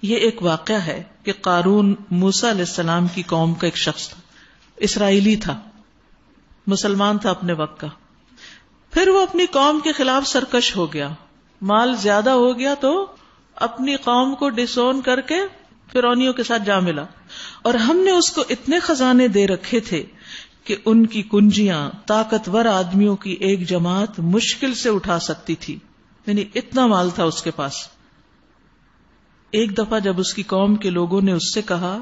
یہ ایک واقعہ ہے کہ قارون موسیٰ علیہ السلام کی قوم کا ایک شخص تھا، اسرائیلی تھا، مسلمان تھا اپنے وقت کا. پھر وہ اپنی قوم کے خلاف سرکش ہو گیا، مال زیادہ ہو گیا تو اپنی قوم کو ڈسون کر کے فرعونیوں کے ساتھ جا ملا. اور ہم نے اس کو اتنے خزانے دے رکھے تھے کہ ان کی کنجیاں طاقتور آدمیوں کی ایک جماعت مشکل سے اٹھا سکتی تھی، یعنی اتنا مال تھا اس کے پاس. ایک دفعہ جب اس کی قوم کے لوگوں نے اس سے کہا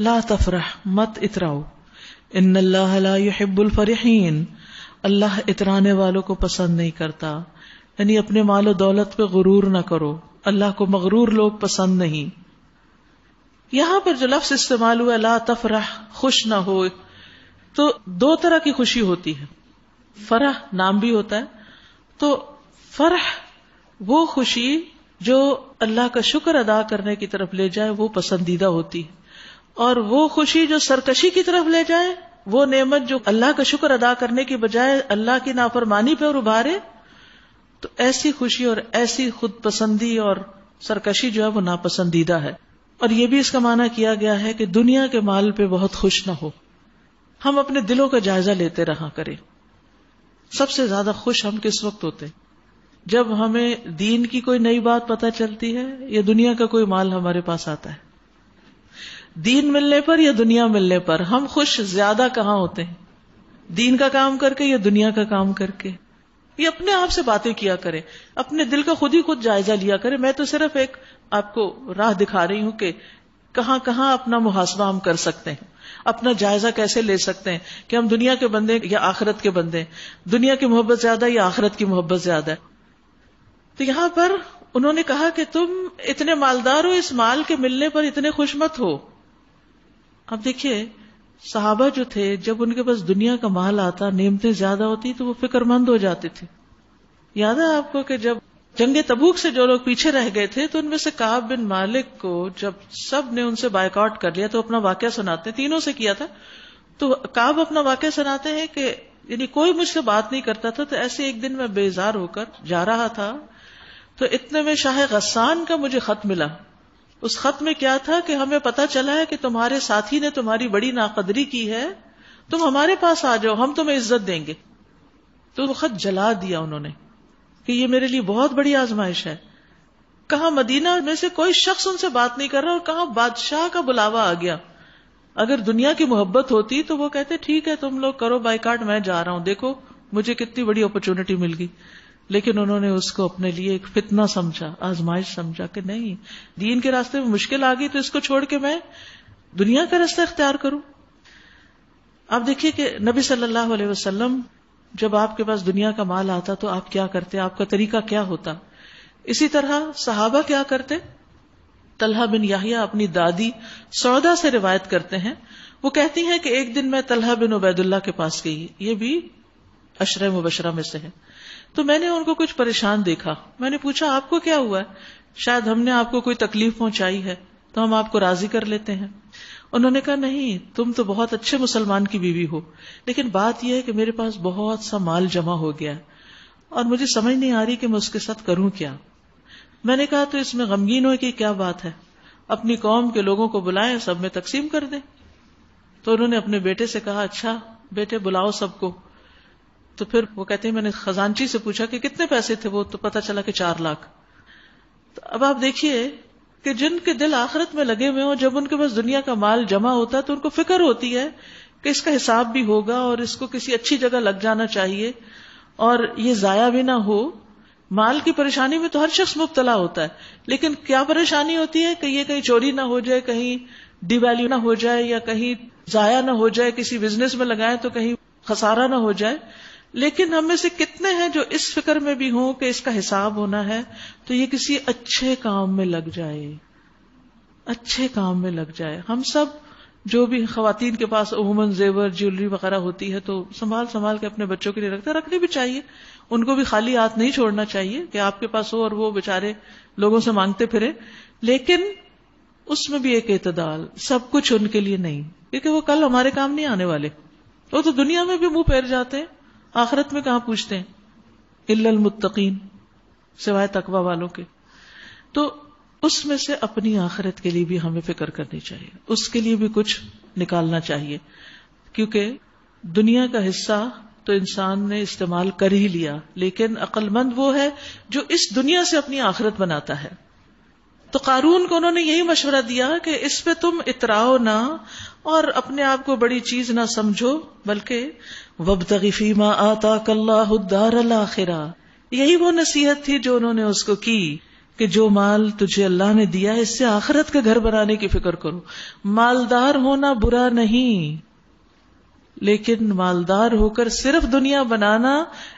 لا تفرح، مت اتراؤ، ان اللہ لا يحب الفرحین، اللہ اترانے والوں کو پسند نہیں کرتا، یعنی اپنے مال و دولت پہ غرور نہ کرو، اللہ کو مغرور لوگ پسند نہیں. یہاں پر جو لفظ استعمال ہوا لا تفرح، خوش نہ ہو، تو دو طرح کی خوشی ہوتی ہے. فرح نام بھی ہوتا ہے، تو فرح وہ خوشی جو اللہ کا شکر ادا کرنے کی طرف لے جائے وہ پسندیدہ ہوتی ہے، اور وہ خوشی جو سرکشی کی طرف لے جائے، وہ نعمت جو اللہ کا شکر ادا کرنے کی بجائے اللہ کی نافرمانی پہ ابھارے، تو ایسی خوشی اور ایسی خود پسندی اور سرکشی جو ہے وہ ناپسندیدہ ہے. اور یہ بھی اس کا معنی کیا گیا ہے کہ دنیا کے مال پہ بہت خوش نہ ہو. ہم اپنے دلوں کا جائزہ لیتے رہا کریں. سب سے زیادہ خوش ہم کس وقت ہوتے ہیں؟ جب ہمیں دین کی کوئی نئی بات پتہ چلتی ہے یا دنیا کا کوئی مال ہمارے پاس آتا ہے. دین ملنے پر یا دنیا ملنے پر ہم خوش زیادہ کہاں ہوتے ہیں؟ دین کا کام کر کے یا دنیا کا کام کر کے؟ یہ اپنے آپ سے باتیں کیا کریں، اپنے دل کا خود ہی خود جائزہ لیا کریں. میں تو صرف ایک آپ کو راہ دکھا رہی ہوں کہ کہاں کہاں اپنا محاسبہ ہم کر سکتے ہیں، اپنا جائزہ کیسے لے سکتے ہیں کہ ہم دنیا کے بندے یا آخرت کے بندے، دنیا کی محبت زیادہ یا آخرت کی محبت زیادہ ہے. تو یہاں پر انہوں نے کہا کہ تم اتنے مالدار ہو، اس مال کے ملنے پر اتنے خوش مت ہو. اب دیکھیے صحابہ جو تھے، جب ان کے پاس دنیا کا مال آتا، نعمتیں زیادہ ہوتی تو وہ فکر مند ہو جاتے تھے. یاد ہے آپ کو کہ جب جنگ تبوک سے جو لوگ پیچھے رہ گئے تھے تو ان میں سے کعب بن مالک کو جب سب نے ان سے بائیکاٹ کر لیا تو اپنا واقعہ سناتے ہیں، تینوں سے کیا تھا. تو کعب اپنا واقعہ سناتے ہیں کہ یعنی کوئی مجھ سے بات نہیں کرتا تھا، تو ایسے ایک دن میں بیزار ہو کر جا رہا تھا تو اتنے میں شاہ غسان کا مجھے خط ملا. اس خط میں کیا تھا کہ ہمیں پتا چلا ہے کہ تمہارے ساتھی نے تمہاری بڑی ناقدری کی ہے، تم ہمارے پاس آ جاؤ، ہم تمہیں عزت دیں گے. تو وہ خط جلا دیا انہوں نے کہ یہ میرے لیے بہت بڑی آزمائش ہے. کہاں مدینہ میں سے کوئی شخص ان سے بات نہیں کر رہا اور کہاں بادشاہ کا بلاوا آ گیا. اگر دنیا کی محبت ہوتی تو وہ کہتے ٹھیک ہے تم لوگ کرو بائیکاٹ، میں جا رہا ہوں، دیکھو مجھے کتنی بڑی اپرچونٹی مل گئی. لیکن انہوں نے اس کو اپنے لیے ایک فتنہ سمجھا، آزمائش سمجھا کہ نہیں، دین کے راستے میں مشکل آ گئی تو اس کو چھوڑ کے میں دنیا کا راستہ اختیار کروں. آپ دیکھیے کہ نبی صلی اللہ علیہ وسلم جب آپ کے پاس دنیا کا مال آتا تو آپ کیا کرتے، آپ کا طریقہ کیا ہوتا؟ اسی طرح صحابہ کیا کرتے. طلحہ بن یحییٰ اپنی دادی سودا سے روایت کرتے ہیں، وہ کہتی ہیں کہ ایک دن میں طلحہ بن عبید اللہ کے پاس گئی، یہ بھی عشرہ مبشرہ میں سے ہے. تو میں نے ان کو کچھ پریشان دیکھا. میں نے پوچھا آپ کو کیا ہوا ہے؟ شاید ہم نے آپ کو کوئی تکلیف پہنچائی ہے تو ہم آپ کو راضی کر لیتے ہیں. انہوں نے کہا نہیں، تم تو بہت اچھے مسلمان کی بیوی ہو، لیکن بات یہ ہے کہ میرے پاس بہت سا مال جمع ہو گیا اور مجھے سمجھ نہیں آ رہی کہ میں اس کے ساتھ کروں کیا. میں نے کہا تو اس میں غمگین ہوئے کہ کیا بات ہے، اپنی قوم کے لوگوں کو بلائیں، سب میں تقسیم کر دیں. تو انہوں نے اپنے بیٹے سے کہا اچھا بیٹے بلاؤ سب کو. تو پھر وہ کہتے ہیں میں نے خزانچی سے پوچھا کہ کتنے پیسے تھے، وہ تو پتا چلا کہ 4 لاکھ. تو اب آپ دیکھیے کہ جن کے دل آخرت میں لگے ہوئے ہوں، جب ان کے پاس دنیا کا مال جمع ہوتا ہے تو ان کو فکر ہوتی ہے کہ اس کا حساب بھی ہوگا اور اس کو کسی اچھی جگہ لگ جانا چاہیے اور یہ ضائع بھی نہ ہو. مال کی پریشانی میں تو ہر شخص مبتلا ہوتا ہے، لیکن کیا پریشانی ہوتی ہے کہ یہ کہیں چوری نہ ہو جائے، کہیں ڈی ویلیو نہ ہو جائے، یا کہیں ضائع نہ ہو جائے، کسی بزنس میں لگائیں تو کہیں خسارہ نہ ہو جائے. لیکن ہم میں سے کتنے ہیں جو اس فکر میں بھی ہوں کہ اس کا حساب ہونا ہے تو یہ کسی اچھے کام میں لگ جائے، اچھے کام میں لگ جائے. ہم سب جو بھی خواتین کے پاس عموماً زیور جیولری وغیرہ ہوتی ہے تو سنبھال کے اپنے بچوں کے لیے رکھنی بھی چاہیے. ان کو بھی خالی ہاتھ نہیں چھوڑنا چاہیے کہ آپ کے پاس ہو اور وہ بےچارے لوگوں سے مانگتے پھرے. لیکن اس میں بھی ایک اعتدال، سب کچھ ان کے لیے نہیں، کیونکہ وہ کل ہمارے کام نہیں آنے والے. وہ تو دنیا میں بھی منہ پھیر جاتے ہیں، آخرت میں کہاں پوچھتے ہیں. الا المتقین، سوائے تقوی والوں کے. تو اس میں سے اپنی آخرت کے لیے بھی ہمیں فکر کرنی چاہیے، اس کے لیے بھی کچھ نکالنا چاہیے، کیونکہ دنیا کا حصہ تو انسان نے استعمال کر ہی لیا، لیکن عقل مند وہ ہے جو اس دنیا سے اپنی آخرت بناتا ہے۔ تو قارون کو انہوں نے یہی مشورہ دیا کہ اس پہ تم اتراؤ نہ اور اپنے آپ کو بڑی چیز نہ سمجھو، بلکہ وابتغ فیما آتاک اللہ الدار الآخرہ، یہی وہ نصیحت تھی جو انہوں نے اس کو کی کہ جو مال تجھے اللہ نے دیا اس سے آخرت کے گھر بنانے کی فکر کرو۔ مالدار ہونا برا نہیں، لیکن مالدار ہو کر صرف دنیا بنانا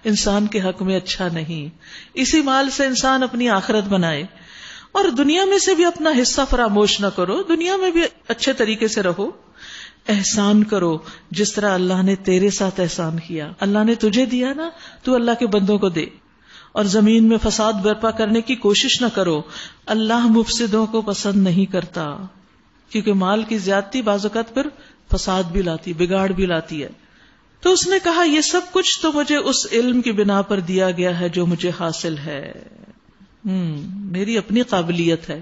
انسان کے حق میں اچھا نہیں۔ اسی مال سے انسان اپنی آخرت بنائے، اور دنیا میں سے بھی اپنا حصہ فراموش نہ کرو، دنیا میں بھی اچھے طریقے سے رہو، احسان کرو جس طرح اللہ نے تیرے ساتھ احسان کیا۔ اللہ نے تجھے دیا نا، تو اللہ کے بندوں کو دے، اور زمین میں فساد برپا کرنے کی کوشش نہ کرو، اللہ مفسدوں کو پسند نہیں کرتا، کیونکہ مال کی زیادتی بعض اوقات پھر فساد بھی لاتی، بگاڑ بھی لاتی ہے۔ تو اس نے کہا یہ سب کچھ تو مجھے اس علم کی بنا پر دیا گیا ہے جو مجھے حاصل ہے، میری اپنی قابلیت ہے،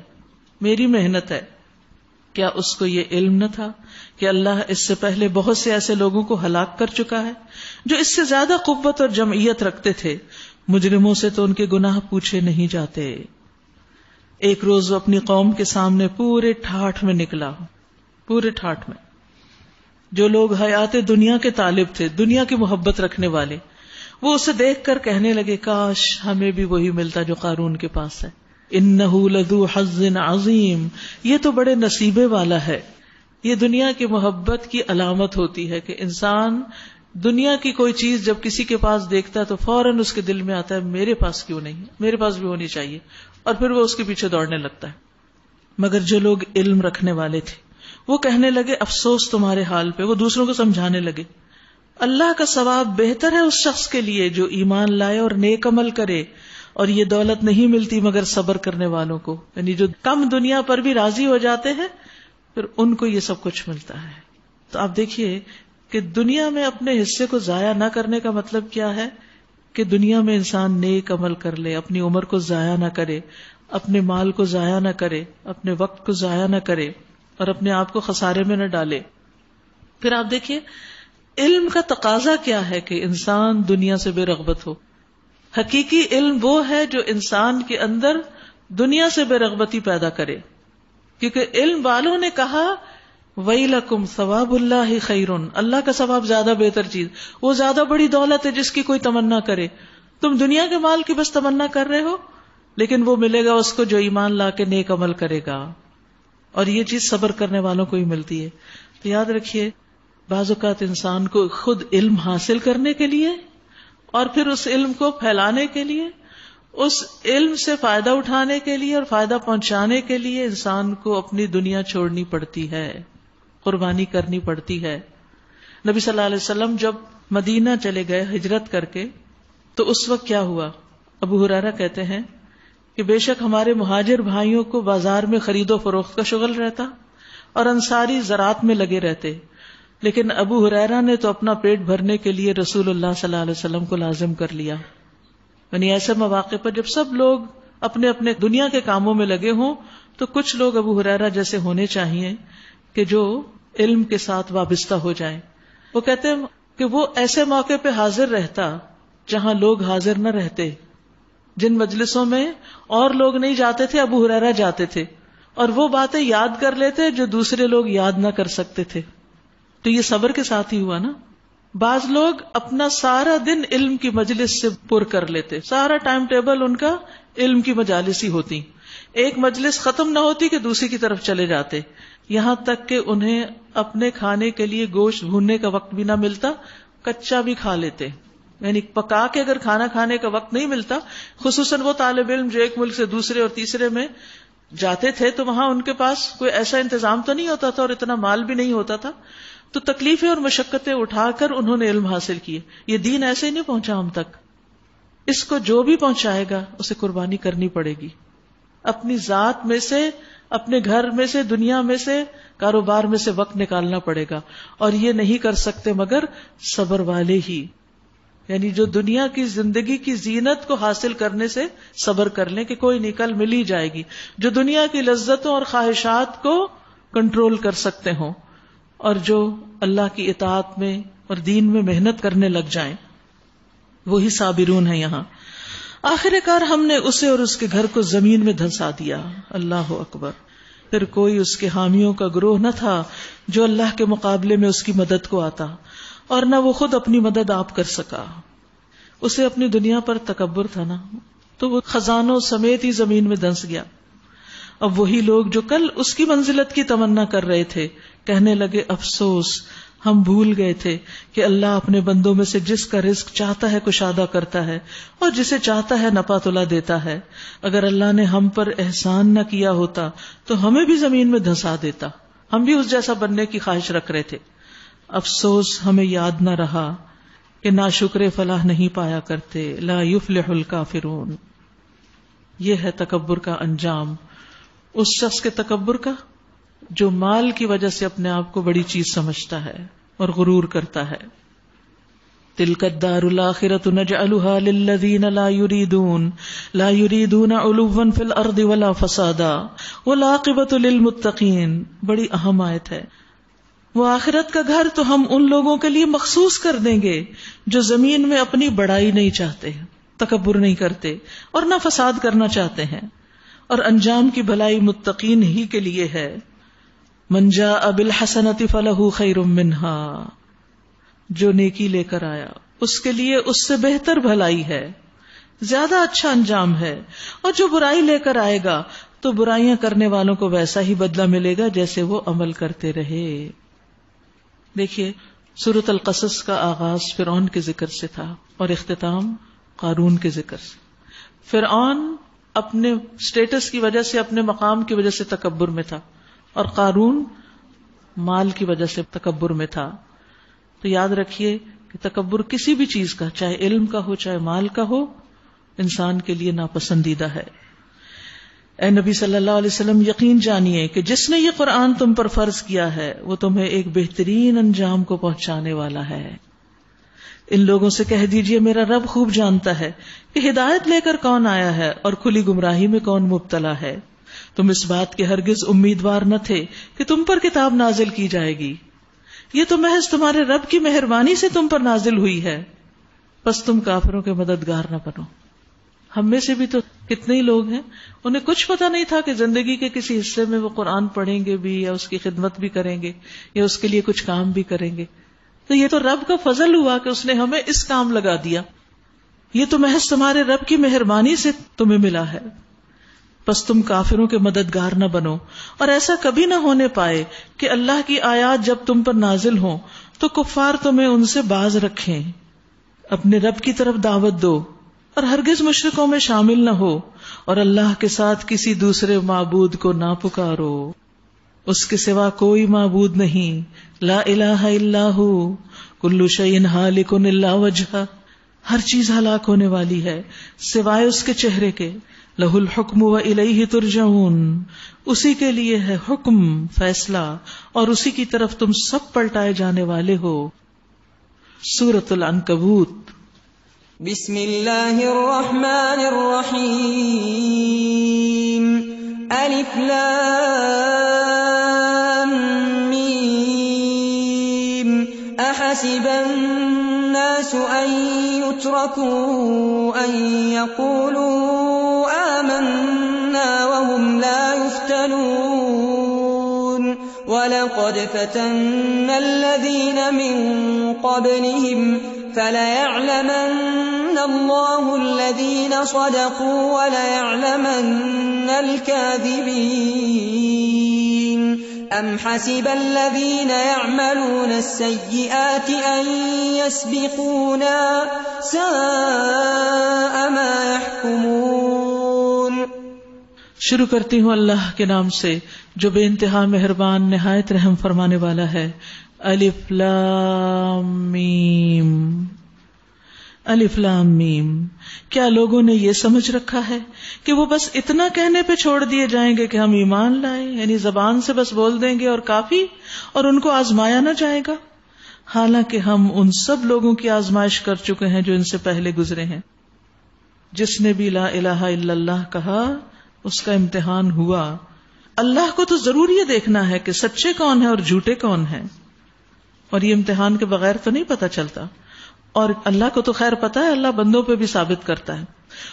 میری محنت ہے۔ کیا اس کو یہ علم نہ تھا کہ اللہ اس سے پہلے بہت سے ایسے لوگوں کو ہلاک کر چکا ہے جو اس سے زیادہ قوت اور جمعیت رکھتے تھے؟ مجرموں سے تو ان کے گناہ پوچھے نہیں جاتے۔ ایک روز وہ اپنی قوم کے سامنے پورے ٹھاٹھ میں نکلا، پورے ٹھاٹھ میں۔ جو لوگ حیات دنیا کے طالب تھے، دنیا کی محبت رکھنے والے، وہ اسے دیکھ کر کہنے لگے کاش ہمیں بھی وہی ملتا جو قارون کے پاس ہے۔ انہ لذو حظ عظیم، یہ تو بڑے نصیبے والا ہے۔ یہ دنیا کی محبت کی علامت ہوتی ہے کہ انسان دنیا کی کوئی چیز جب کسی کے پاس دیکھتا ہے تو فوراً اس کے دل میں آتا ہے میرے پاس کیوں نہیں، میرے پاس بھی ہونی چاہیے، اور پھر وہ اس کے پیچھے دوڑنے لگتا ہے۔ مگر جو لوگ علم رکھنے والے تھے وہ کہنے لگے افسوس تمہارے حال پہ، وہ دوسروں کو سمجھانے لگے اللہ کا ثواب بہتر ہے اس شخص کے لیے جو ایمان لائے اور نیک عمل کرے، اور یہ دولت نہیں ملتی مگر صبر کرنے والوں کو، یعنی جو کم دنیا پر بھی راضی ہو جاتے ہیں پھر ان کو یہ سب کچھ ملتا ہے۔ تو آپ دیکھیے کہ دنیا میں اپنے حصے کو ضائع نہ کرنے کا مطلب کیا ہے کہ دنیا میں انسان نیک عمل کر لے، اپنی عمر کو ضائع نہ کرے، اپنے مال کو ضائع نہ کرے، اپنے وقت کو ضائع نہ کرے، اور اپنے آپ کو خسارے میں نہ ڈالے۔ پھر آپ دیکھیے علم کا تقاضا کیا ہے کہ انسان دنیا سے بے رغبت ہو۔ حقیقی علم وہ ہے جو انسان کے اندر دنیا سے بے رغبتی پیدا کرے، کیونکہ علم والوں نے کہا وَيْلَكُمْ ثواب اللہ خیر، اللہ کا ثواب زیادہ بہتر چیز، وہ زیادہ بڑی دولت ہے جس کی کوئی تمنا کرے۔ تم دنیا کے مال کی بس تمنا کر رہے ہو، لیکن وہ ملے گا اس کو جو ایمان لا کے نیک عمل کرے گا، اور یہ چیز صبر کرنے والوں کو ہی ملتی ہے۔ تو یاد رکھیے بعض اوقات انسان کو خود علم حاصل کرنے کے لیے اور پھر اس علم کو پھیلانے کے لیے، اس علم سے فائدہ اٹھانے کے لیے اور فائدہ پہنچانے کے لیے انسان کو اپنی دنیا چھوڑنی پڑتی ہے، قربانی کرنی پڑتی ہے۔ نبی صلی اللہ علیہ وسلم جب مدینہ چلے گئے ہجرت کر کے، تو اس وقت کیا ہوا؟ ابو ہریرہ کہتے ہیں کہ بے شک ہمارے مہاجر بھائیوں کو بازار میں خرید و فروخت کا شغل رہتا اور انصاری زراعت میں لگے رہتے، لیکن ابو ہریرہ نے تو اپنا پیٹ بھرنے کے لیے رسول اللہ صلی اللہ علیہ وسلم کو لازم کر لیا۔ یعنی ایسے مواقع پر جب سب لوگ اپنے اپنے دنیا کے کاموں میں لگے ہوں تو کچھ لوگ ابو ہریرہ جیسے ہونے چاہیے کہ جو علم کے ساتھ وابستہ ہو جائیں۔ وہ کہتے ہیں کہ وہ ایسے موقع پہ حاضر رہتا جہاں لوگ حاضر نہ رہتے، جن مجلسوں میں اور لوگ نہیں جاتے تھے ابو ہریرہ جاتے تھے، اور وہ باتیں یاد کر لیتے جو دوسرے لوگ یاد نہ کر سکتے تھے۔ تو یہ صبر کے ساتھ ہی ہوا نا۔ بعض لوگ اپنا سارا دن علم کی مجلس سے پر کر لیتے، سارا ٹائم ٹیبل ان کا علم کی مجالس ہی ہوتی، ایک مجلس ختم نہ ہوتی کہ دوسری کی طرف چلے جاتے، یہاں تک کہ انہیں اپنے کھانے کے لیے گوشت بھوننے کا وقت بھی نہ ملتا، کچا بھی کھا لیتے، یعنی پکا کے اگر کھانا کھانے کا وقت نہیں ملتا، خصوصاً وہ طالب علم جو ایک ملک سے دوسرے اور تیسرے میں جاتے تھے تو وہاں ان کے پاس کوئی ایسا انتظام تو نہیں ہوتا تھا اور اتنا مال بھی نہیں ہوتا تھا، تو تکلیفیں اور مشقتیں اٹھا کر انہوں نے علم حاصل کیے۔ یہ دین ایسے ہی نہیں پہنچا ہم تک، اس کو جو بھی پہنچائے گا اسے قربانی کرنی پڑے گی، اپنی ذات میں سے، اپنے گھر میں سے، دنیا میں سے، کاروبار میں سے وقت نکالنا پڑے گا، اور یہ نہیں کر سکتے مگر صبر والے ہی۔ یعنی جو دنیا کی زندگی کی زینت کو حاصل کرنے سے صبر کر لیں کہ کوئی نہیں کل مل ہی جائے گی، جو دنیا کی لذتوں اور خواہشات کو کنٹرول کر سکتے ہوں اور جو اللہ کی اطاعت میں اور دین میں محنت کرنے لگ جائیں، وہی صابرون ہیں یہاں. آخر کار ہم نے اسے اور اس کے گھر کو زمین میں دھنسا دیا. اللہ اکبر. پھر کوئی اس کے حامیوں کا گروہ نہ تھا جو اللہ کے مقابلے میں اس کی مدد کو آتا، اور نہ وہ خود اپنی مدد آپ کر سکا. اسے اپنی دنیا پر تکبر تھا نا، تو وہ خزانوں سمیت ہی زمین میں دھنس گیا. اب وہی لوگ جو کل اس کی منزلت کی تمنا کر رہے تھے کہنے لگے افسوس، ہم بھول گئے تھے کہ اللہ اپنے بندوں میں سے جس کا رزق چاہتا ہے کشادہ کرتا ہے اور جسے چاہتا ہے نپا تلا دیتا ہے. اگر اللہ نے ہم پر احسان نہ کیا ہوتا تو ہمیں بھی زمین میں دھنسا دیتا. ہم بھی اس جیسا بننے کی خواہش رکھ رہے تھے. افسوس ہمیں یاد نہ رہا کہ ناشکرے فلاح نہیں پایا کرتے. لا یفلح الکافرون. یہ ہے تکبر کا انجام، اس شخص کے تکبر کا جو مال کی وجہ سے اپنے آپ کو بڑی چیز سمجھتا ہے اور غرور کرتا ہے. تلک الدار الآخرۃ نجعلها للذین لا یریدون علوا فی الارض ولا فسادا والعاقبۃ للمتقین. بڑی اہم آیت ہے. وہ آخرت کا گھر تو ہم ان لوگوں کے لیے مخصوص کر دیں گے جو زمین میں اپنی بڑائی نہیں چاہتے، تکبر نہیں کرتے اور نہ فساد کرنا چاہتے ہیں، اور انجام کی بھلائی متقین ہی کے لیے ہے. من جاء بالحسنۃ فلہ خیر منہا. جو نیکی لے کر آیا اس کے لیے اس سے بہتر بھلائی ہے، زیادہ اچھا انجام ہے. اور جو برائی لے کر آئے گا تو برائیاں کرنے والوں کو ویسا ہی بدلہ ملے گا جیسے وہ عمل کرتے رہے. دیکھیے سورۃ القصص کا آغاز فرعون کے ذکر سے تھا اور اختتام قارون کے ذکر سے. فرعون اپنے سٹیٹس کی وجہ سے، اپنے مقام کی وجہ سے تکبر میں تھا، اور قارون مال کی وجہ سے تکبر میں تھا. تو یاد رکھیے کہ تکبر کسی بھی چیز کا، چاہے علم کا ہو چاہے مال کا ہو، انسان کے لیے ناپسندیدہ ہے. اے نبی صلی اللہ علیہ وسلم، یقین جانیے کہ جس نے یہ قرآن تم پر فرض کیا ہے وہ تمہیں ایک بہترین انجام کو پہنچانے والا ہے. ان لوگوں سے کہہ دیجئے میرا رب خوب جانتا ہے کہ ہدایت لے کر کون آیا ہے اور کھلی گمراہی میں کون مبتلا ہے. تم اس بات کے ہرگز امیدوار نہ تھے کہ تم پر کتاب نازل کی جائے گی، یہ تو محض تمہارے رب کی مہربانی سے تم پر نازل ہوئی ہے، بس تم کافروں کے مددگار نہ بنو. ہم میں سے بھی تو کتنے ہی لوگ ہیں انہیں کچھ پتا نہیں تھا کہ زندگی کے کسی حصے میں وہ قرآن پڑھیں گے بھی، یا اس کی خدمت بھی کریں گے، یا اس کے لیے کچھ کام بھی کریں گے. تو یہ تو رب کا فضل ہوا کہ اس نے ہمیں اس کام لگا دیا. یہ تو محض تمہارے رب کی مہربانی سے تمہیں ملا ہے، بس تم کافروں کے مددگار نہ بنو. اور ایسا کبھی نہ ہونے پائے کہ اللہ کی آیات جب تم پر نازل ہوں تو کفار تمہیں ان سے باز رکھیں. اپنے رب کی طرف دعوت دو اور ہرگز مشرکوں میں شامل نہ ہو، اور اللہ کے ساتھ کسی دوسرے معبود کو نہ پکارو. اس کے سوا کوئی معبود نہیں. لا الہ الا ہو کل شیء ہالک الا وجہہ. ہر چیز ہلاک ہونے والی ہے سوائے اس کے چہرے کے. لہ الحکم والیہ ترجعون. اسی کے لیے ہے حکم، فیصلہ، اور اسی کی طرف تم سب پلٹائے جانے والے ہو. سورۃ العنکبوت. بسم اللہ الرحمن الرحیم. الف لام میم. احسب الناس ان يتركوا ان يقولوا آمنا وهم لا يفتنون. وَلَقَدْ فَتَنَّا الَّذِينَ مِن قَبْلِهِمْ فَلَيَعْلَمَنَّ اللَّهُ الَّذِينَ صَدَقُوا وَلَيَعْلَمَنَّ الْكَاذِبِينَ. أَمْ حَسِبَ الَّذِينَ يَعْمَلُونَ السَّيِّئَاتِ أَن يَسْبِقُونَا سَاءَ مَا يَحْكُمُونَ. شروع کرتی ہوں اللہ کے نام سے جو بے انتہا مہربان نہایت رحم فرمانے والا ہے. الف لام میم. الف لام میم. کیا لوگوں نے یہ سمجھ رکھا ہے کہ وہ بس اتنا کہنے پہ چھوڑ دیے جائیں گے کہ ہم ایمان لائیں، یعنی زبان سے بس بول دیں گے اور کافی، اور ان کو آزمایا نہ جائے گا؟ حالانکہ ہم ان سب لوگوں کی آزمائش کر چکے ہیں جو ان سے پہلے گزرے ہیں. جس نے بھی لا الہ الا اللہ کہا اس کا امتحان ہوا. اللہ کو تو ضرور یہ دیکھنا ہے کہ سچے کون ہیں اور جھوٹے کون ہیں، اور یہ امتحان کے بغیر تو نہیں پتہ چلتا. اور اللہ کو تو خیر پتہ ہے، اللہ بندوں پہ بھی ثابت کرتا ہے.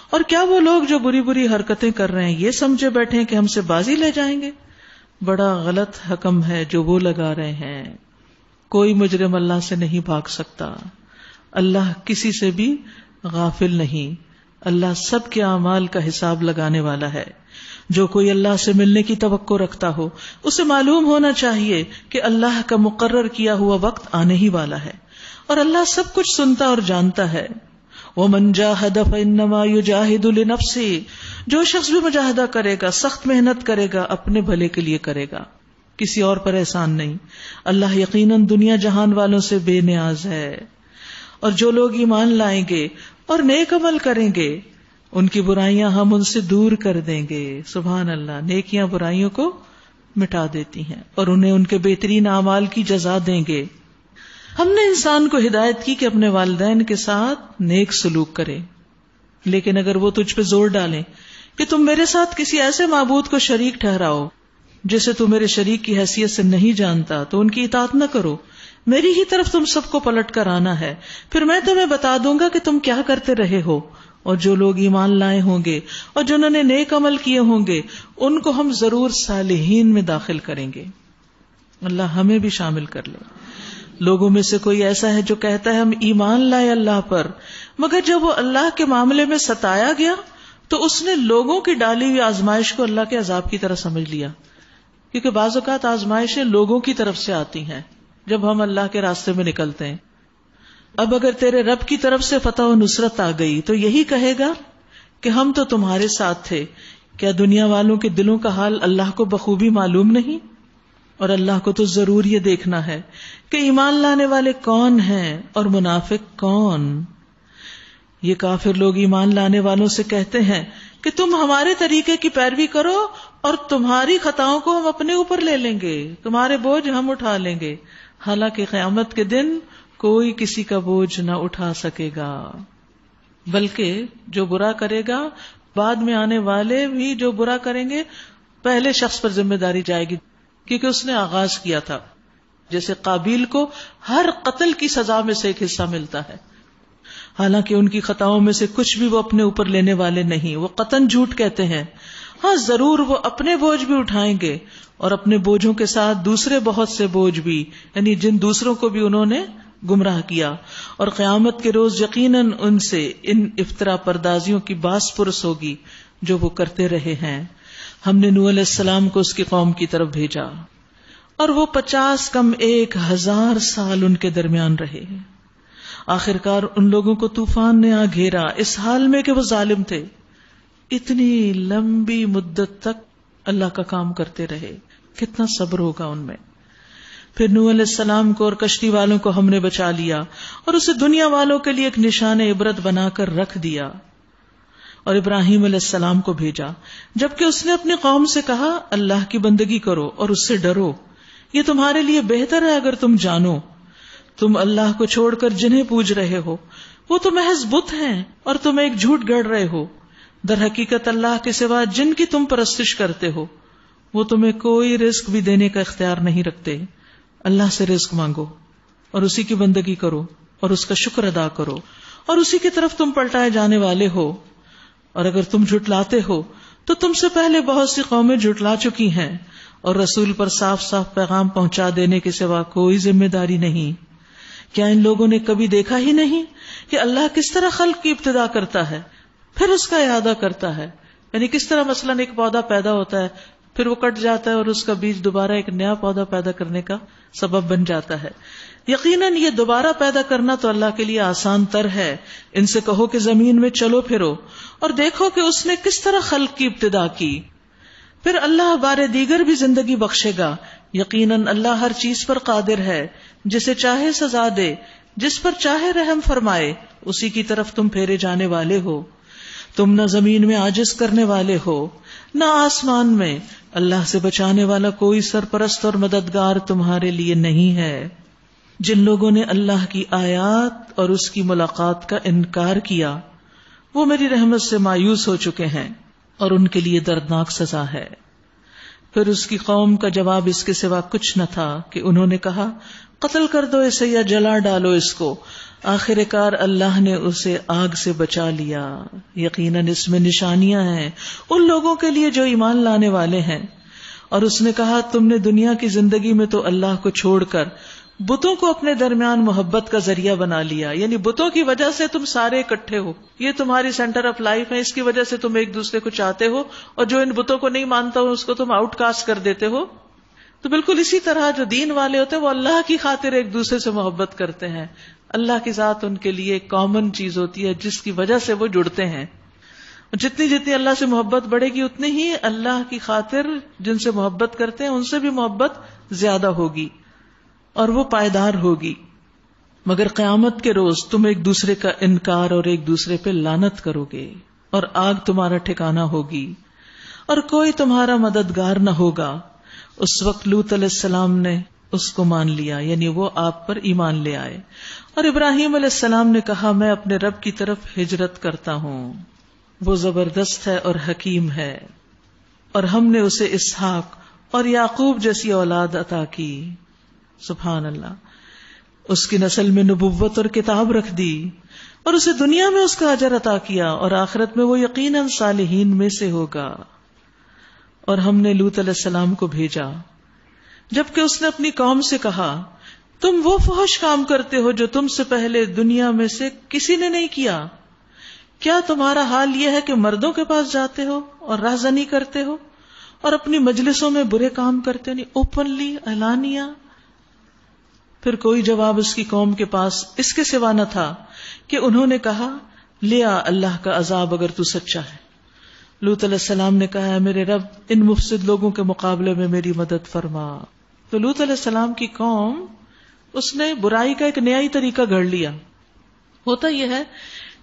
اور کیا وہ لوگ جو بری بری حرکتیں کر رہے ہیں یہ سمجھے بیٹھے ہیں کہ ہم سے بازی لے جائیں گے؟ بڑا غلط حکم ہے جو وہ لگا رہے ہیں. کوئی مجرم اللہ سے نہیں بھاگ سکتا. اللہ کسی سے بھی غافل نہیں. اللہ سب کے اعمال کا حساب لگانے والا ہے. جو کوئی اللہ سے ملنے کی توقع رکھتا ہو اسے معلوم ہونا چاہیے کہ اللہ کا مقرر کیا ہوا وقت آنے ہی والا ہے، اور اللہ سب کچھ سنتا اور جانتا ہے. وَمَن جَاهَدَ فَإِنَّمَا يُجَاهِدُ لِنَفْسِهِ، جو شخص بھی مجاہدہ کرے گا، سخت محنت کرے گا، اپنے بھلے کے لیے کرے گا، کسی اور پر احسان نہیں. اللہ یقیناً دنیا جہان والوں سے بے نیاز ہے. اور جو لوگ ایمان لائیں گے اور نیک عمل کریں گے ان کی برائیاں ہم ان سے دور کر دیں گے. سبحان اللہ، نیکیاں برائیوں کو مٹا دیتی ہیں اور انہیں ان کے بہترین اعمال کی جزا دیں گے. ہم نے انسان کو ہدایت کی کہ اپنے والدین کے ساتھ نیک سلوک کرے، لیکن اگر وہ تجھ پہ زور ڈالیں کہ تم میرے ساتھ کسی ایسے معبود کو شریک ٹھہراؤ جسے تم میرے شریک کی حیثیت سے نہیں جانتا تو ان کی اطاعت نہ کرو، میری ہی طرف تم سب کو پلٹ کر آنا ہے، پھر میں تمہیں بتا دوں گا کہ تم کیا کرتے رہے ہو. اور جو لوگ ایمان لائے ہوں گے اور جنہوں نے نیک عمل کیے ہوں گے ان کو ہم ضرور صالحین میں داخل کریں گے. اللہ ہمیں بھی شامل کر لے. لوگوں میں سے کوئی ایسا ہے جو کہتا ہے ہم ایمان لائے اللہ پر، مگر جب وہ اللہ کے معاملے میں ستایا گیا تو اس نے لوگوں کی ڈالی ہوئی آزمائش کو اللہ کے عذاب کی طرح سمجھ لیا. کیونکہ بعض اوقات آزمائشیں لوگوں کی طرف سے آتی ہیں جب ہم اللہ کے راستے میں نکلتے ہیں. اب اگر تیرے رب کی طرف سے فتح و نصرت آ گئی تو یہی کہے گا کہ ہم تو تمہارے ساتھ تھے. کیا دنیا والوں کے دلوں کا حال اللہ کو بخوبی معلوم نہیں؟ اور اللہ کو تو ضرور یہ دیکھنا ہے کہ ایمان لانے والے کون ہیں اور منافق کون. یہ کافر لوگ ایمان لانے والوں سے کہتے ہیں کہ تم ہمارے طریقے کی پیروی کرو اور تمہاری خطاؤں کو ہم اپنے اوپر لے لیں گے، تمہارے بوجھ ہم اٹھا لیں گے. حالانکہ قیامت کے دن کوئی کسی کا بوجھ نہ اٹھا سکے گا، بلکہ جو برا کرے گا بعد میں آنے والے بھی جو برا کریں گے پہلے شخص پر ذمہ داری جائے گی، کیونکہ اس نے آغاز کیا تھا. جیسے قابیل کو ہر قتل کی سزا میں سے ایک حصہ ملتا ہے، حالانکہ ان کی خطاؤں میں سے کچھ بھی وہ اپنے اوپر لینے والے نہیں. وہ قطعاً جھوٹ کہتے ہیں. ہاں ضرور وہ اپنے بوجھ بھی اٹھائیں گے اور اپنے بوجھوں کے ساتھ دوسرے بہت سے بوجھ بھی، یعنی جن دوسروں کو بھی انہوں نے گمراہ کیا. اور قیامت کے روز یقیناً ان سے ان افطرا پردازیوں کی باس پرس ہوگی جو وہ کرتے رہے ہیں. ہم نے نوح علیہ السلام کو اس کی قوم کی طرف بھیجا اور وہ 50 کم 1000 سال ان کے درمیان رہے. آخرکار ان لوگوں کو طوفان نے آ گھیرا اس حال میں کہ وہ ظالم تھے. اتنی لمبی مدت تک اللہ کا کام کرتے رہے، کتنا صبر ہوگا ان میں. پھر نوح علیہ السلام کو اور کشتی والوں کو ہم نے بچا لیا اور اسے دنیا والوں کے لیے ایک نشان عبرت بنا کر رکھ دیا. اور ابراہیم علیہ السلام کو بھیجا جبکہ اس نے اپنی قوم سے کہا اللہ کی بندگی کرو اور اس سے ڈرو، یہ تمہارے لیے بہتر ہے اگر تم جانو. تم اللہ کو چھوڑ کر جنہیں پوج رہے ہو وہ تو محض بت ہیں اور تم ایک جھوٹ گڑ رہے ہو. در حقیقت اللہ کے سوا جن کی تم پرستش کرتے ہو وہ تمہیں کوئی رزق بھی دینے کا اختیار نہیں رکھتے. اللہ سے رزق مانگو اور اسی کی بندگی کرو اور اس کا شکر ادا کرو اور اسی کی طرف تم پلٹائے جانے والے ہو. اور اگر تم جھٹلاتے ہو تو تم سے پہلے بہت سی قومیں جھٹلا چکی ہیں اور رسول پر صاف صاف پیغام پہنچا دینے کے سوا کوئی ذمہ داری نہیں. کیا ان لوگوں نے کبھی دیکھا ہی نہیں کہ اللہ کس طرح خلق کی ابتدا کرتا ہے پھر اس کا اعادہ کرتا ہے؟ یعنی کس طرح مثلاً ایک پودا پیدا ہوتا ہے پھر وہ کٹ جاتا ہے اور اس کا بیج دوبارہ ایک نیا پودا پیدا کرنے کا سبب بن جاتا ہے. یقیناً یہ دوبارہ پیدا کرنا تو اللہ کے لیے آسان تر ہے. ان سے کہو کہ زمین میں چلو پھرو اور دیکھو کہ اس نے کس طرح خلق کی ابتدا کی. پھر اللہ بارے دیگر بھی زندگی بخشے گا. یقیناً اللہ ہر چیز پر قادر ہے، جسے چاہے سزا دے، جس پر چاہے رحم فرمائے. اسی کی طرف تم پھیرے جانے والے ہو. تم نہ زمین میں عاجز کرنے والے ہو نہ آسمان میں. اللہ سے بچانے والا کوئی سرپرست اور مددگار تمہارے لیے نہیں ہے. جن لوگوں نے اللہ کی آیات اور اس کی ملاقات کا انکار کیا وہ میری رحمت سے مایوس ہو چکے ہیں اور ان کے لیے دردناک سزا ہے. پھر اس کی قوم کا جواب اس کے سوا کچھ نہ تھا کہ انہوں نے کہا قتل کر دو اسے یا جلا ڈالو اس کو. آخر کار اللہ نے اسے آگ سے بچا لیا. یقیناً اس میں نشانیاں ہیں ان لوگوں کے لیے جو ایمان لانے والے ہیں. اور اس نے کہا تم نے دنیا کی زندگی میں تو اللہ کو چھوڑ کر بتوں کو اپنے درمیان محبت کا ذریعہ بنا لیا، یعنی بتوں کی وجہ سے تم سارے اکٹھے ہو، یہ تمہاری سینٹر آف لائف ہے، اس کی وجہ سے تم ایک دوسرے کو چاہتے ہو، اور جو ان بتوں کو نہیں مانتا ہو اس کو تم آؤٹ کاسٹ کر دیتے ہو. تو بالکل اسی طرح جو دین والے ہوتے ہیں وہ اللہ کی خاطر ایک دوسرے سے محبت کرتے ہیں. اللہ کی ذات ان کے لیے ایک کامن چیز ہوتی ہے جس کی وجہ سے وہ جڑتے ہیں. جتنی جتنی اللہ سے محبت بڑھے گی اتنی ہی اللہ کی خاطر جن سے محبت کرتے ہیں ان سے بھی محبت زیادہ ہوگی اور وہ پائیدار ہوگی. مگر قیامت کے روز تم ایک دوسرے کا انکار اور ایک دوسرے پہ لعنت کرو گے اور آگ تمہارا ٹھکانہ ہوگی اور کوئی تمہارا مددگار نہ ہوگا. اس وقت لوط علیہ السلام نے اس کو مان لیا، یعنی وہ آپ پر ایمان لے آئے. اور ابراہیم علیہ السلام نے کہا میں اپنے رب کی طرف ہجرت کرتا ہوں، وہ زبردست ہے اور حکیم ہے، اور ہم نے اسے اسحاق اور یعقوب جیسی اولاد عطا کی. سبحان اللہ. اس کی نسل میں نبوت اور کتاب رکھ دی اور اسے دنیا میں اس کا اجر عطا کیا اور آخرت میں وہ یقیناً صالحین میں سے ہوگا. اور ہم نے لوط علیہ السلام کو بھیجا جبکہ اس نے اپنی قوم سے کہا تم وہ فحش کام کرتے ہو جو تم سے پہلے دنیا میں سے کسی نے نہیں کیا. کیا تمہارا حال یہ ہے کہ مردوں کے پاس جاتے ہو اور راہزنی کرتے ہو اور اپنی مجلسوں میں برے کام کرتے ہو، نہیں اوپنلی اعلانیہ. پھر کوئی جواب اس کی قوم کے پاس اس کے سوا نہ تھا کہ انہوں نے کہا لیا اللہ کا عذاب اگر تو سچا ہے. لوط علیہ السلام نے کہا ہے میرے رب ان مفسد لوگوں کے مقابلے میں میری مدد فرما. تو لوط علیہ السلام کی قوم اس نے برائی کا ایک نیا ہی طریقہ گھڑ لیا. ہوتا یہ ہے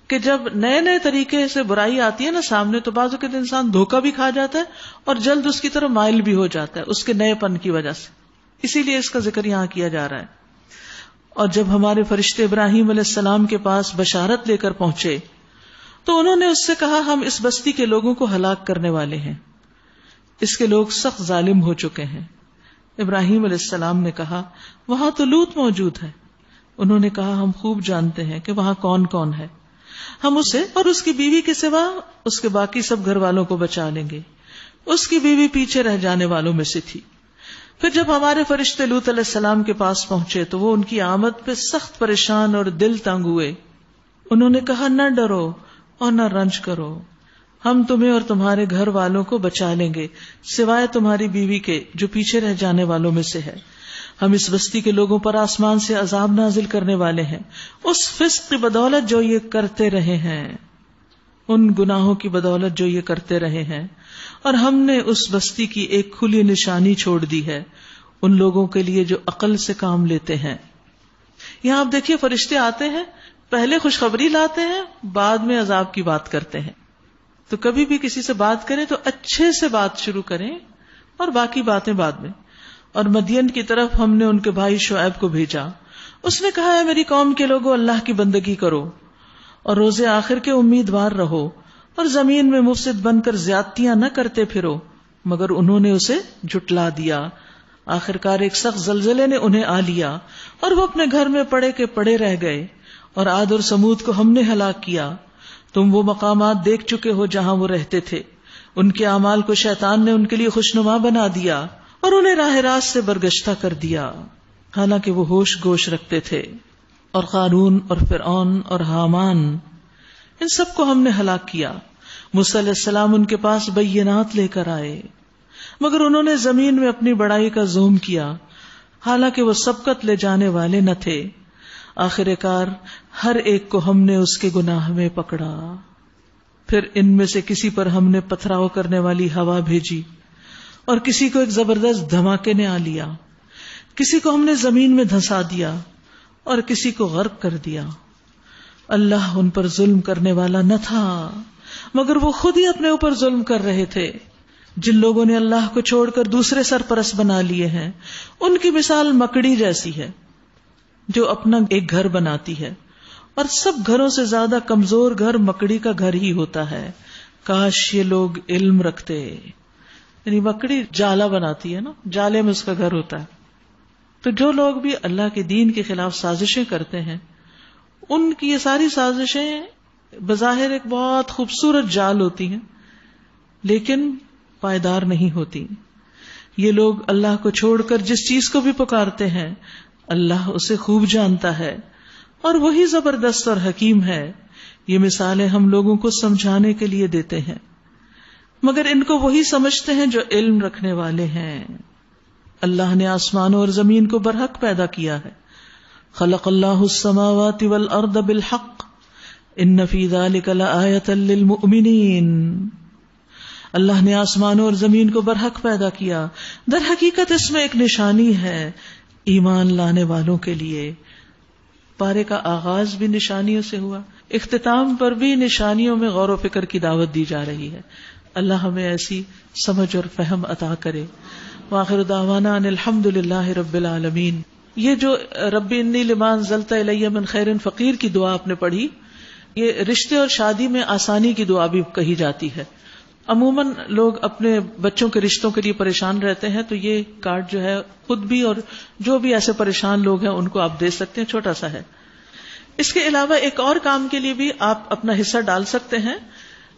کہ جب نئے نئے طریقے سے برائی آتی ہے نا سامنے تو بعض اوقات انسان دھوکہ بھی کھا جاتا ہے اور جلد اس کی طرف مائل بھی ہو جاتا ہے اس کے نئے پن کی وجہ سے. اسی لیے اس کا ذکر یہاں کیا جا رہا ہے. اور جب ہمارے فرشتے ابراہیم علیہ السلام کے پاس بشارت لے کر پہنچے تو انہوں نے اس سے کہا ہم اس بستی کے لوگوں کو ہلاک کرنے والے ہیں، اس کے لوگ سخت ظالم ہو چکے ہیں. ابراہیم علیہ السلام نے کہا وہاں تو لوط موجود ہے. انہوں نے کہا ہم خوب جانتے ہیں کہ وہاں کون کون ہے، ہم اسے اور اس کی بیوی کے سوا اس کے باقی سب گھر والوں کو بچا لیں گے. اس کی بیوی پیچھے رہ جانے والوں میں سے تھی. پھر جب ہمارے فرشتے لوط علیہ السلام کے پاس پہنچے تو وہ ان کی آمد پہ سخت پریشان اور دل تنگ ہوئے. انہوں نے کہا نہ ڈرو اور نہ رنج کرو، ہم تمہیں اور تمہارے گھر والوں کو بچا لیں گے سوائے تمہاری بیوی کے جو پیچھے رہ جانے والوں میں سے ہے. ہم اس بستی کے لوگوں پر آسمان سے عذاب نازل کرنے والے ہیں اس فسق کی بدولت جو یہ کرتے رہے ہیں، ان گناہوں کی بدولت جو یہ کرتے رہے ہیں. اور ہم نے اس بستی کی ایک کھلی نشانی چھوڑ دی ہے ان لوگوں کے لیے جو عقل سے کام لیتے ہیں. یہاں آپ دیکھیے فرشتے آتے ہیں، پہلے خوشخبری لاتے ہیں، بعد میں عذاب کی بات کرتے ہیں. تو کبھی بھی کسی سے بات کریں تو اچھے سے بات شروع کریں اور باقی باتیں بعد میں. اور مدین کی طرف ہم نے ان کے بھائی شعیب کو بھیجا. اس نے کہا ہے میری قوم کے لوگوں اللہ کی بندگی کرو اور روز آخر کے امیدوار رہو اور زمین میں مفسد بن کر زیادتیاں نہ کرتے پھرو. مگر انہوں نے اسے جھٹلا دیا. آخرکار ایک سخت زلزلے نے انہیں آ لیا اور وہ اپنے گھر میں پڑے کے پڑے رہ گئے. اور عاد اور سمود کو ہم نے ہلاک کیا. تم وہ مقامات دیکھ چکے ہو جہاں وہ رہتے تھے. ان کے اعمال کو شیطان نے ان کے لیے خوشنما بنا دیا اور انہیں راہ راست سے برگشتہ کر دیا، حالانکہ وہ ہوش گوش رکھتے تھے. اور قارون اور فرعون اور حامان ان سب کو ہم نے ہلاک کیا. موسیٰ علیہ السلام ان کے پاس بینات لے کر آئے مگر انہوں نے زمین میں اپنی بڑائی کا ظلم کیا، حالانکہ وہ سبقت لے جانے والے نہ تھے. آخر کار ہر ایک کو ہم نے اس کے گناہ میں پکڑا. پھر ان میں سے کسی پر ہم نے پتھراؤ کرنے والی ہوا بھیجی اور کسی کو ایک زبردست دھماکے نے آ لیا. کسی کو ہم نے زمین میں دھنسا دیا اور کسی کو غرق کر دیا. اللہ ان پر ظلم کرنے والا نہ تھا مگر وہ خود ہی اپنے اوپر ظلم کر رہے تھے. جن لوگوں نے اللہ کو چھوڑ کر دوسرے سرپرست بنا لیے ہیں ان کی مثال مکڑی جیسی ہے. جو اپنا ایک گھر بناتی ہے، اور سب گھروں سے زیادہ کمزور گھر مکڑی کا گھر ہی ہوتا ہے. کاش یہ لوگ علم رکھتے. یعنی مکڑی جالا بناتی ہے نا، جالے میں اس کا گھر ہوتا ہے. تو جو لوگ بھی اللہ کے دین کے خلاف سازشیں کرتے ہیں، ان کی یہ ساری سازشیں بظاہر ایک بہت خوبصورت جال ہوتی ہیں لیکن پائیدار نہیں ہوتی. یہ لوگ اللہ کو چھوڑ کر جس چیز کو بھی پکارتے ہیں اللہ اسے خوب جانتا ہے اور وہی زبردست اور حکیم ہے. یہ مثالیں ہم لوگوں کو سمجھانے کے لیے دیتے ہیں، مگر ان کو وہی سمجھتے ہیں جو علم رکھنے والے ہیں. اللہ نے آسمانوں اور زمین کو برحق پیدا کیا ہے. خلق اللہ السماوات والارض بالحق ان فی ذلک لآیۃ للمؤمنین. اللہ نے آسمانوں اور زمین کو برحق پیدا کیا، در حقیقت اس میں ایک نشانی ہے ایمان لانے والوں کے لیے. پارے کا آغاز بھی نشانیوں سے ہوا، اختتام پر بھی نشانیوں میں غور و فکر کی دعوت دی جا رہی ہے. اللہ ہمیں ایسی سمجھ اور فہم عطا کرے. وآخر دعوانا ان الحمد للہ رب العالمین. یہ جو رب انی لما انزلت الی من خیر فقیر کی دعا آپ نے پڑھی، یہ رشتے اور شادی میں آسانی کی دعا بھی کہی جاتی ہے. عموماً لوگ اپنے بچوں کے رشتوں کے لیے پریشان رہتے ہیں، تو یہ کارڈ جو ہے خود بھی اور جو بھی ایسے پریشان لوگ ہیں ان کو آپ دے سکتے ہیں، چھوٹا سا ہے. اس کے علاوہ ایک اور کام کے لیے بھی آپ اپنا حصہ ڈال سکتے ہیں.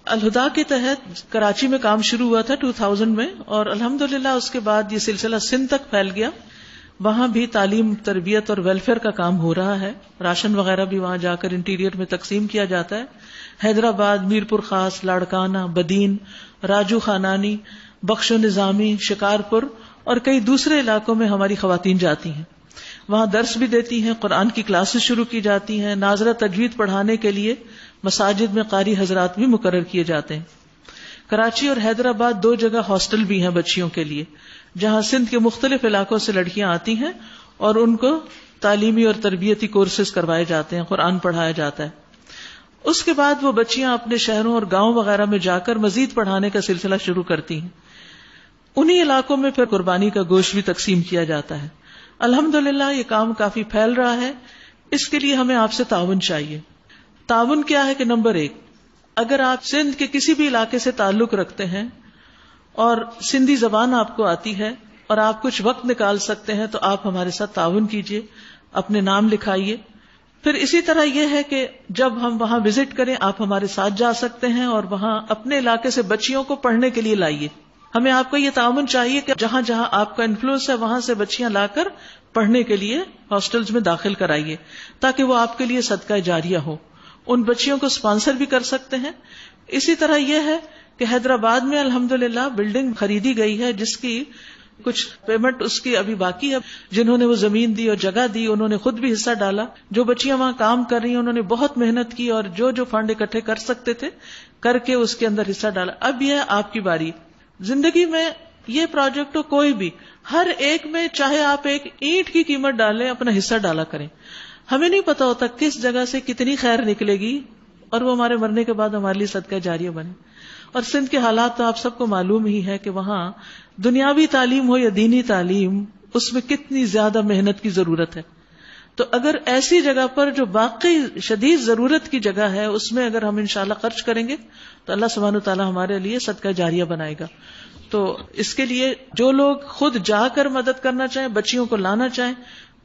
الہدا کے تحت کراچی میں کام شروع ہوا تھا 2000 میں، اور الحمدللہ اس کے بعد یہ سلسلہ سندھ تک پھیل گیا. وہاں بھی تعلیم، تربیت اور ویلفیئر کا کام ہو رہا ہے. راشن وغیرہ بھی وہاں جا کر انٹیریئر میں تقسیم کیا جاتا ہے. حیدرآباد، میرپور خاص، لاڑکانہ، بدین، راجو خانانی، بخش و نظامی، شکارپور اور کئی دوسرے علاقوں میں ہماری خواتین جاتی ہیں. وہاں درس بھی دیتی ہیں، قرآن کی کلاسز شروع کی جاتی ہیں. ناظرہ تجوید پڑھانے کے لیے مساجد میں قاری حضرات بھی مقرر کیے جاتے ہیں. کراچی اور حیدرآباد 2 جگہ ہاسٹل بھی ہیں بچیوں کے لیے، جہاں سندھ کے مختلف علاقوں سے لڑکیاں آتی ہیں اور ان کو تعلیمی اور تربیتی کورسز کروائے جاتے ہیں، قرآن پڑھایا جاتا ہے. اس کے بعد وہ بچیاں اپنے شہروں اور گاؤں وغیرہ میں جا کر مزید پڑھانے کا سلسلہ شروع کرتی ہیں. انہی علاقوں میں پھر قربانی کا گوشت بھی تقسیم کیا جاتا ہے. الحمدللہ یہ کام کافی پھیل رہا ہے. اس کے لیے ہمیں آپ سے تعاون چاہیے. تعاون کیا ہے کہ نمبر 1، اگر آپ سندھ کے کسی بھی علاقے سے تعلق رکھتے ہیں اور سندھی زبان آپ کو آتی ہے اور آپ کچھ وقت نکال سکتے ہیں تو آپ ہمارے ساتھ تعاون کیجیے، اپنے نام لکھائیے. پھر اسی طرح یہ ہے کہ جب ہم وہاں وزٹ کریں آپ ہمارے ساتھ جا سکتے ہیں اور وہاں اپنے علاقے سے بچیوں کو پڑھنے کے لیے لائیے. ہمیں آپ کا یہ تعاون چاہیے کہ جہاں جہاں آپ کا انفلوئنس ہے وہاں سے بچیاں لا کر پڑھنے کے لیے ہاسٹلز میں داخل کرائیے، تاکہ وہ آپ کے لیے صدقہ جاریہ ہو. ان بچیوں کو اسپانسر بھی کر سکتے ہیں. اسی طرح یہ ہے کہ حیدرآباد میں الحمدللہ بلڈنگ خریدی گئی ہے جس کی کچھ پیمنٹ اس کی ابھی باقی ہے. جنہوں نے وہ زمین دی اور جگہ دی انہوں نے خود بھی حصہ ڈالا. جو بچیاں وہاں کام کر رہی ہیں انہوں نے بہت محنت کی اور جو فنڈ اکٹھے کر سکتے تھے کر کے اس کے اندر حصہ ڈالا. اب یہ آپ کی باری. زندگی میں یہ پروجیکٹ ہو کوئی بھی، ہر ایک میں چاہے آپ ایک اینٹ کی قیمت ڈالیں، اپنا حصہ ڈالا کریں. ہمیں نہیں پتا ہوتا کس جگہ سے کتنی خیر نکلے گی اور وہ ہمارے مرنے کے بعد ہمارے لیے صدقہ جاریہ بنے. اور سندھ کے حالات تو آپ سب کو معلوم ہی ہے کہ وہاں دنیاوی تعلیم ہو یا دینی تعلیم، اس میں کتنی زیادہ محنت کی ضرورت ہے. تو اگر ایسی جگہ پر جو واقعی شدید ضرورت کی جگہ ہے اس میں اگر ہم انشاءاللہ خرچ کریں گے تو اللہ سبحانہ وتعالی ہمارے لیے صدقہ جاریہ بنائے گا. تو اس کے لیے جو لوگ خود جا کر مدد کرنا چاہیں، بچیوں کو لانا چاہیں،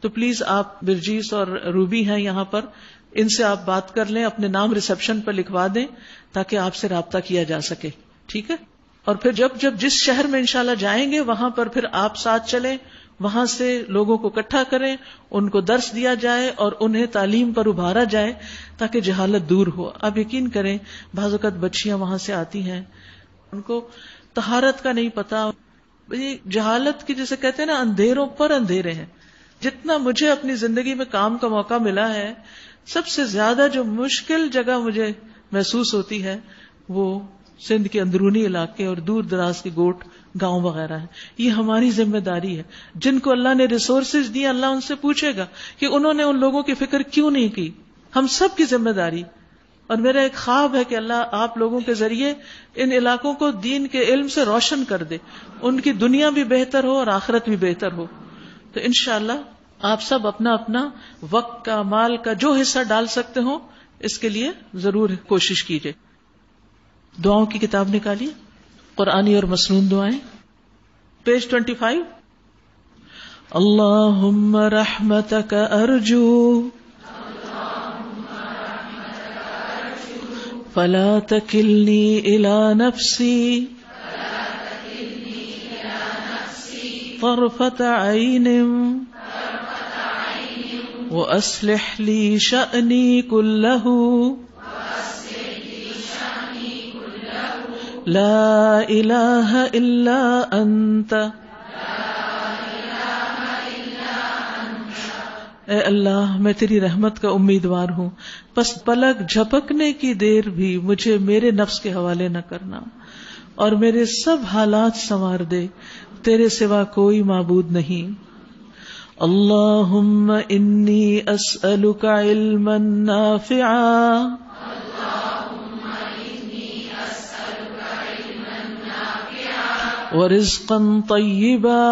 تو پلیز آپ برجیس اور روبی ہیں یہاں پر، ان سے آپ بات کر لیں، اپنے نام ریسپشن پر لکھوا دیں تاکہ آپ سے رابطہ کیا جا سکے. ٹھیک ہے؟ اور پھر جب جس شہر میں انشاءاللہ جائیں گے وہاں پر پھر آپ ساتھ چلیں، وہاں سے لوگوں کو اکٹھا کریں، ان کو درس دیا جائے اور انہیں تعلیم پر ابھارا جائے تاکہ جہالت دور ہو. آپ یقین کریں بعض اوقات بچیاں وہاں سے آتی ہیں، ان کو طہارت کا نہیں پتا. جہالت کی جسے کہتے ہیں نا، اندھیروں پر اندھیرے ہیں. جتنا مجھے اپنی زندگی میں کام کا موقع ملا ہے، سب سے زیادہ جو مشکل جگہ مجھے محسوس ہوتی ہے وہ سندھ کے اندرونی علاقے اور دور دراز کے گوٹ گاؤں وغیرہ ہیں. یہ ہماری ذمہ داری ہے. جن کو اللہ نے ریسورسز دی اللہ ان سے پوچھے گا کہ انہوں نے ان لوگوں کی فکر کیوں نہیں کی. ہم سب کی ذمہ داری. اور میرا ایک خواب ہے کہ اللہ آپ لوگوں کے ذریعے ان علاقوں کو دین کے علم سے روشن کر دے، ان کی دنیا بھی بہتر ہو اور آخرت بھی بہتر ہو. تو انشاءاللہ آپ سب اپنا اپنا وقت کا، مال کا جو حصہ ڈال سکتے ہو اس کے لیے ضرور کوشش کیجیے. دعاؤں کی کتاب نکالیے، قرآنی اور مسنون دعائیں، پیج 25. اللہم رحمتک ارجو فلا تکلنی الی نفسی طرفۃ عین وأصلح لی شأنی کلہ لا الہ الا انت. اے اللہ میں تیری رحمت کا امیدوار ہوں، پس پلک جھپکنے کی دیر بھی مجھے میرے نفس کے حوالے نہ کرنا، اور میرے سب حالات سنوار دے، تیرے سوا کوئی معبود نہیں. اللہم انی اسألک علما نافعا ورزقا طیبا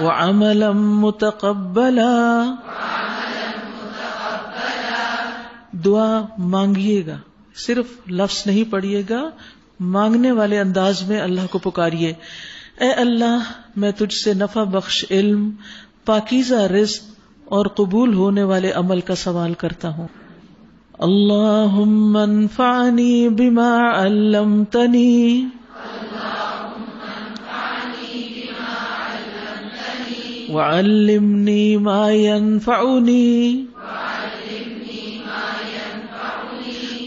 وعملا متقبلا. دعا مانگیے گا، صرف لفظ نہیں پڑھیے گا، مانگنے والے انداز میں اللہ کو پکاریے. اے اللہ میں تجھ سے نفع بخش علم، پاکیزہ رزق اور قبول ہونے والے عمل کا سوال کرتا ہوں. اللہم انفعنی بما علمتنی وعلمنی ما ینفعنی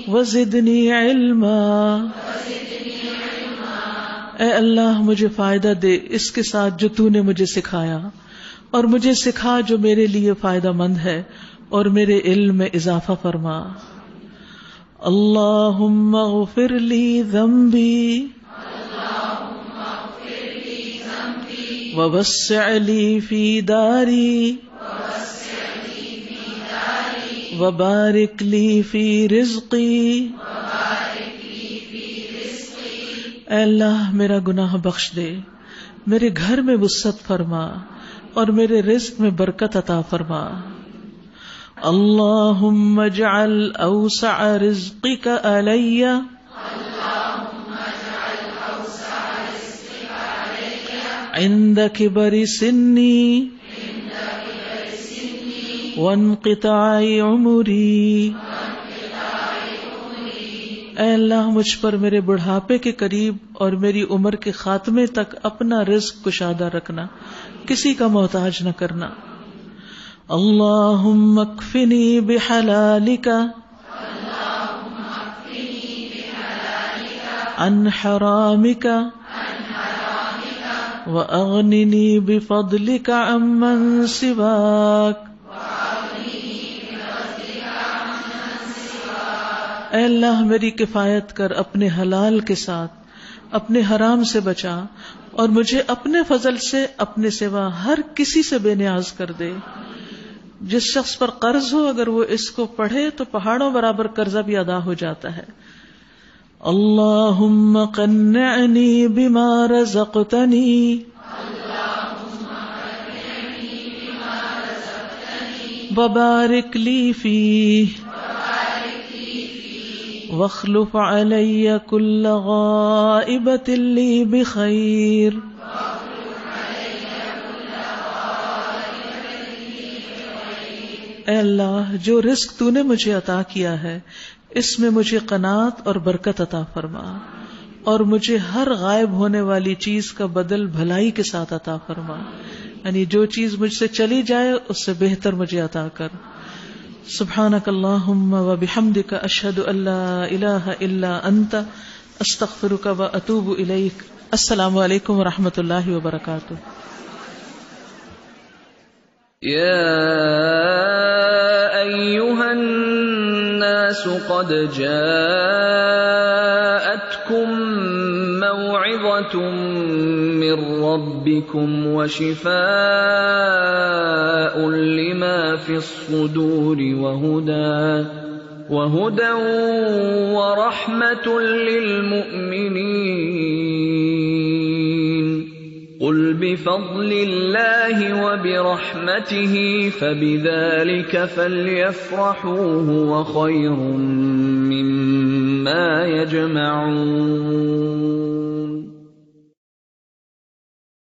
وزدنی علما. اے اللہ مجھے فائدہ دے اس کے ساتھ جو تو نے مجھے سکھایا، اور مجھے سکھا جو میرے لیے فائدہ مند ہے، اور میرے علم میں اضافہ فرما. اللہم اغفر لی ذنبی ووسع لی فی داری وبارک لی فی رزقی. اے اللہ میرا گناہ بخش دے، میرے گھر میں وسعت فرما، اور میرے رزق میں برکت عطا فرما. اللہم اجعل اوسع رزقک علی عند کبر سنی وانقطاع عمری. اے اللہ مجھ پر میرے بڑھاپے کے قریب اور میری عمر کے خاتمے تک اپنا رزق کشادہ رکھنا، کسی کا محتاج نہ کرنا. اللہم اکفنی بحلالک عن حرامک وأغننی بفضلک عمن سواک. اے اللہ میری کفایت کر اپنے حلال کے ساتھ، اپنے حرام سے بچا، اور مجھے اپنے فضل سے اپنے سوا ہر کسی سے بے نیاز کر دے. جس شخص پر قرض ہو اگر وہ اس کو پڑھے تو پہاڑوں برابر قرضہ بھی ادا ہو جاتا ہے. اللہم قنعنی بما رزقتنی وبارک لی فیہ واخلف علی کل غائبۃ لی بخیر. اے اللہ جو رزق تو نے مجھے عطا کیا ہے اس میں مجھے قناعت اور برکت عطا فرما، اور مجھے ہر غائب ہونے والی چیز کا بدل بھلائی کے ساتھ عطا فرما. یعنی جو چیز مجھ سے چلی جائے اس سے بہتر مجھے عطا کر. سبحانک اللہم وبحمدک اشہد ان لا الہ الا انت استغفرک واتوب الیک. السلام علیکم ورحمۃ اللہ وبرکاتہ. یا ایھا الناس قد جاءتکم موعظۃ من ربکم وشفاء لما فی الصدور وہدی ورحمۃ للمؤمنین. قل بفضل الله وبرحمته فبذلك فليفرحوا هو خير مما يجمعون